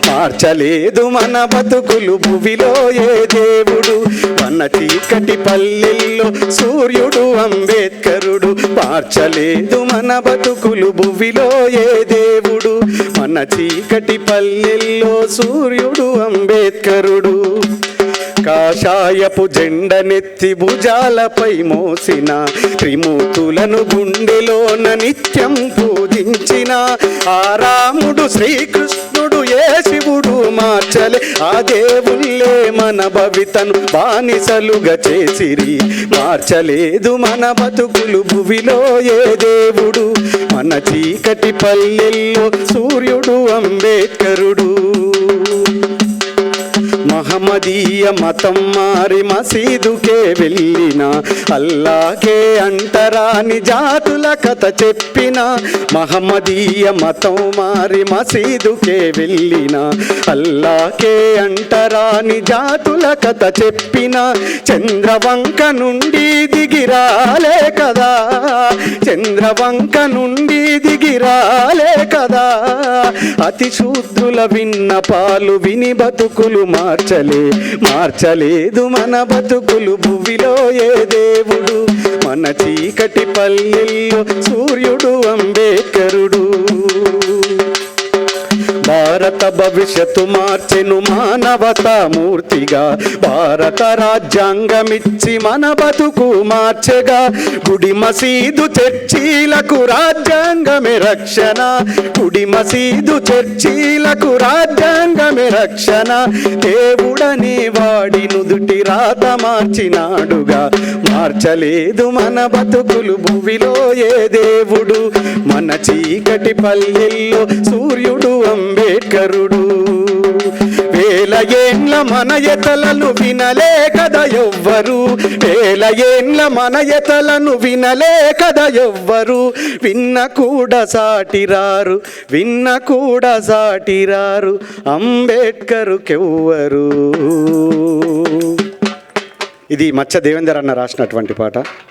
మార్చలేదు మన బతుకులు భువిలో ఏ దేవుడు. మన చీకటి పల్లెల్లో సూర్యుడు అంబేద్కరుడు. మార్చలేదు మన బతుకులు భువిలో ఏ దేవుడు. మన చీకటి పల్లెల్లో సూర్యుడు అంబేద్కరుడు. కాషాయపు జెండనెత్తి భుజాలపై మోసిన త్రిమూర్తులను గుండెలోన నిత్యం పూజించిన ఆ రాముడు శ్రీకృష్ణుడు ఏ శివుడు మార్చలే ఆ దేవుళ్ళే మన భవితను బానిసలుగా చేసిరి. మార్చలేదు మన బతుకులు భువిలో ఏ దేవుడు. మన చీకటి పల్లెల్లో సూర్యుడు అంబేద్కరుడు. మహమ్మదీయ మతం మారి మసీదుకే వెళ్ళిన అల్లాకే అంటరాని జాతుల కథ చెప్పిన. మహమ్మదీయ మతం మారి మసీదుకే వెళ్ళిన అల్లాకే అంటరాని జాతుల కథ చెప్పిన. చంద్రవంక నుండి దిగిరాలే కదా, చంద్రవంక నుండి దిగిరాలే కదా. అతి శూద్రుల విన్నపాలు విని బతుకులు మార్చలేదు మన బతుకులు భువిలో ఏ దేవుడు. మన చీకటి పల్లెల్లో సూర్యుడు అంబేద్కరుడు. భారత భవిష్యత్తు మార్చెను మానవతా మూర్తిగా. భారత రాజ్యాంగమిచ్చి మన బతుకు మార్చెగా. గుడి మసీదు చర్చీలకు రాజ్యాంగమే రక్షణ. గుడి మసీదు చర్చీలకు రాజ్యాంగమే రక్షణ. దేవుడని వాడి నుదుటి రాత మార్చినాడుగా. మార్చలేదు మన బతుకులు భువిలో ఏ దేవుడు. మన చీకటి పల్లెల్లో సూర్యుడు అంబేద్కరుడు. వేల ఏండ్ల మన ఎతలను వినలే కదా ఎవ్వరు. వేల ఏండ్ల మన ఎతలను వినలే కదా ఎవ్వరు. విన్న కూడా సాటిరారు, విన్న కూడా సాటిరారు అంబేద్కరుకెవ్వరు. ఇది మచ్చ దేవేందర్ అన్న రాసినటువంటి పాట.